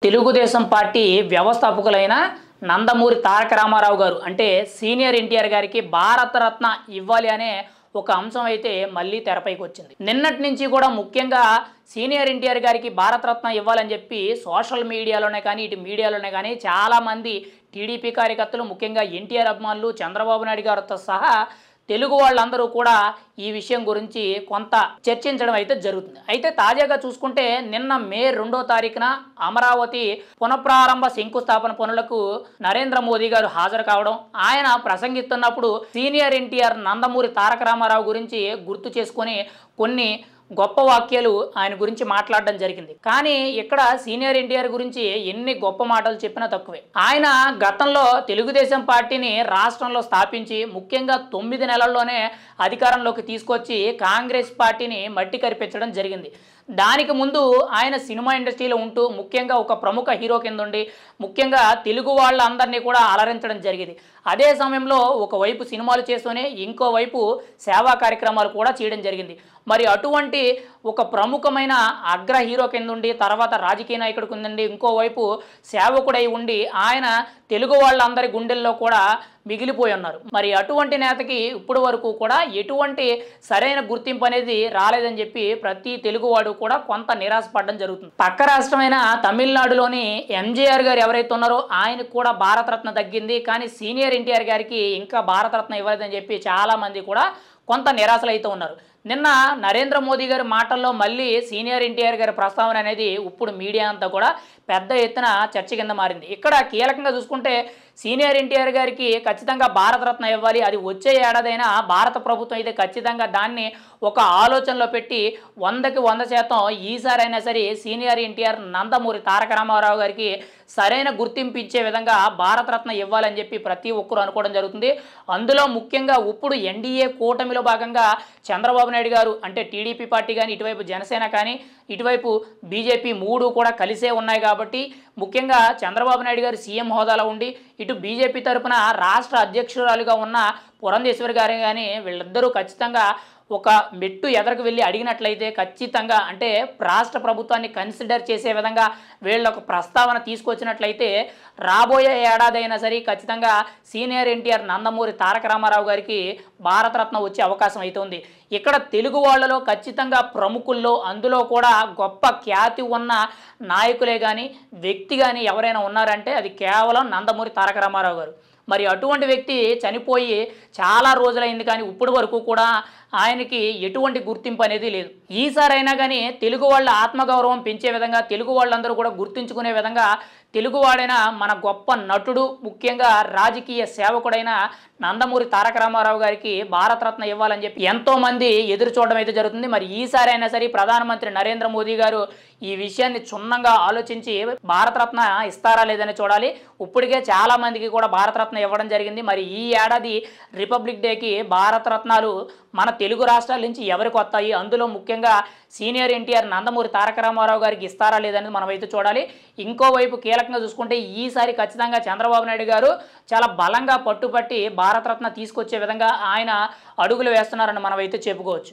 Telugu Desam party వ్యవస్థాపకులైన Nandamuri Taraka Ramarao గారు అంటే senior NTR గారికి భారతరత్న ఇవ్వాలి అనే ఒక అంశం అయితే మళ్ళీ తెరపైకి వచ్చింది. నిన్నటి నుంచి కూడా ముఖ్యంగా సీనియర్ ఎన్టీఆర్ గారికి భారతరత్న ఇవ్వాలని చెప్పి సోషల్ మీడియాలోనే కానీ ఇటు మీడియాలోనే కానీ చాలామంది టీడీపీ కార్యకర్తలు ముఖ్యంగా ఎన్టీఆర్ అభిమానులు చంద్రబాబు నాయుడు గారితో సహా తెలుగు వాళ్ళందరూ కూడా ఈ విషయం గురించి కొంత చర్చించడం అయితే జరుగుతుంది. అయితే తాజాగా చూసుకుంటే నిన్న మే 2వ తారీఖున అమరావతి పునఃప్రారంభ శంకుస్థాపన పనులకు నరేంద్ర మోదీ గారు హాజరు కావడం, ఆయన ప్రసంగిస్తున్నప్పుడు సీనియర్ ఎన్టీఆర్ నందమూరి తారక రామారావు గురించి గుర్తు చేసుకొని కొన్ని గొప్ప వాక్యాలు ఆయన గురించి మాట్లాడడం జరిగింది. కానీ ఇక్కడ సీనియర్ ఎన్టీఆర్ గురించి ఎన్ని గొప్ప మాటలు చెప్పినా తక్కువే. ఆయన గతంలో తెలుగుదేశం పార్టీని రాష్ట్రంలో స్థాపించి ముఖ్యంగా 9 నెలల్లోనే అధికారంలోకి తీసుకొచ్చి కాంగ్రెస్ పార్టీని మట్టి కరిపించడం జరిగింది. దానికి ముందు ఆయన సినిమా ఇండస్ట్రీలో ఉంటూ ముఖ్యంగా ఒక ప్రముఖ హీరో కింద ఉండి ముఖ్యంగా తెలుగు వాళ్ళందరినీ కూడా అలరించడం జరిగింది. అదే సమయంలో ఒకవైపు సినిమాలు చేస్తూనే ఇంకోవైపు సేవా కార్యక్రమాలు కూడా చేయడం జరిగింది. మరి అటువంటి ఒక ప్రముఖమైన అగ్ర హీరో కింద ఉండి తర్వాత రాజకీయ నాయకుడు కిందండి ఇంకోవైపు సేవకుడై ఉండి ఆయన తెలుగు వాళ్ళందరి గుండెల్లో కూడా మిగిలిపోయి ఉన్నారు. మరి అటువంటి నేతకి ఇప్పటి వరకు కూడా ఎటువంటి సరైన గుర్తింపు అనేది రాలేదని చెప్పి ప్రతి తెలుగువాడు కూడా కొంత నిరాశపడడం జరుగుతుంది. పక్క రాష్ట్రమైన తమిళనాడులోని ఎంజీఆర్ గారు ఎవరైతే ఉన్నారో ఆయనకు కూడా భారతరత్న తగ్గింది. కానీ సీనియర్ ఎన్టీఆర్ గారికి ఇంకా భారతరత్న ఇవ్వలేదని చెప్పి చాలామంది కూడా కొంత నిరాశలు అయితే ఉన్నారు. నిన్న నరేంద్ర మోదీ గారి మాటల్లో మళ్ళీ సీనియర్ ఎన్టీఆర్ గారి ప్రస్తావన అనేది ఇప్పుడు మీడియా అంతా కూడా పెద్ద ఎత్తున చర్చ కింద మారింది. ఇక్కడ కీలకంగా చూసుకుంటే సీనియర్ ఎన్టీఆర్ గారికి ఖచ్చితంగా భారతరత్న ఇవ్వాలి, అది వచ్చే ఏడాదైనా భారత ప్రభుత్వం అయితే ఖచ్చితంగా దాన్ని ఒక ఆలోచనలో పెట్టి 100కి 100% ఈసారైనా సరే సీనియర్ ఎన్టీఆర్ నందమూరి తారక రామారావు గారికి సరైన గుర్తింపు ఇచ్చే విధంగా భారతరత్న ఇవ్వాలని చెప్పి ప్రతి ఒక్కరూ అనుకోవడం జరుగుతుంది. అందులో ముఖ్యంగా ఇప్పుడు ఎన్డీఏ కూటమిలో భాగంగా చంద్రబాబు నాయుడు గారు అంటే టీడీపీ పార్టీ కానీ ఇటువైపు జనసేన కానీ ఇటువైపు బీజేపీ 3 కూడా కలిసే ఉన్నాయి కాబట్టి ముఖ్యంగా చంద్రబాబు నాయుడు గారు సీఎం హోదాలో ఉండి ఇటు బీజేపీ తరఫున రాష్ట్ర అధ్యక్షురాలుగా ఉన్న పురంధేశ్వరి గారు కానీ వీళ్ళిద్దరూ ఖచ్చితంగా ఒక మెట్టు ఎదరకు వెళ్ళి అడిగినట్లయితే ఖచ్చితంగా అంటే రాష్ట్ర ప్రభుత్వాన్ని కన్సిడర్ చేసే విధంగా వీళ్ళ ఒక ప్రస్తావన తీసుకొచ్చినట్లయితే రాబోయే ఏడాది అయినా సరే ఖచ్చితంగా సీనియర్ ఎన్టీఆర్ నందమూరి తారక రామారావు గారికి భారతరత్న వచ్చే అవకాశం అయితే ఉంది. ఇక్కడ తెలుగు వాళ్ళలో ఖచ్చితంగా ప్రముఖుల్లో అందులో కూడా గొప్ప ఖ్యాతి ఉన్న నాయకులే కానీ వ్యక్తి కానీ ఎవరైనా ఉన్నారంటే అది కేవలం నందమూరి తారక రామారావు గారు. మరి అటువంటి వ్యక్తి చనిపోయి చాలా రోజులైంది కానీ ఇప్పటి వరకు కూడా ఆయనకి ఎటువంటి గుర్తింపు అనేది లేదు. ఈసారైనా కానీ తెలుగు వాళ్ళ ఆత్మగౌరవం పెంచే విధంగా తెలుగు వాళ్ళందరూ కూడా గుర్తుంచుకునే విధంగా తెలుగువాడైన మన గొప్ప నటుడు ముఖ్యంగా రాజకీయ సేవకుడైన నందమూరి తారక రామారావు గారికి భారతరత్న ఇవ్వాలని చెప్పి ఎంతోమంది ఎదురు చూడడం అయితే జరుగుతుంది. మరి ఈసారి అయినా సరే ప్రధానమంత్రి నరేంద్ర మోదీ గారు ఈ విషయాన్ని క్షుణ్ణంగా ఆలోచించి భారతరత్న ఇస్తారా లేదని చూడాలి. ఇప్పటికే చాలామందికి కూడా భారతరత్న ఇవ్వడం జరిగింది. మరి ఈ ఏడాది రిపబ్లిక్ డేకి భారతరత్నాలు మన తెలుగు రాష్ట్రాల నుంచి ఎవరికి వస్తాయి, అందులో ముఖ్యంగా సీనియర్ ఎన్టీఆర్ నందమూరి తారక రామారావు గారికి ఇస్తారా లేదని మనం అయితే చూడాలి. ఇంకోవైపు కీలకంగా చూసుకుంటే ఈసారి ఖచ్చితంగా చంద్రబాబు నాయుడు గారు చాలా బలంగా పట్టుపట్టి భారతరత్న తీసుకొచ్చే విధంగా ఆయన అడుగులు వేస్తున్నారని మనం అయితే చెప్పుకోవచ్చు.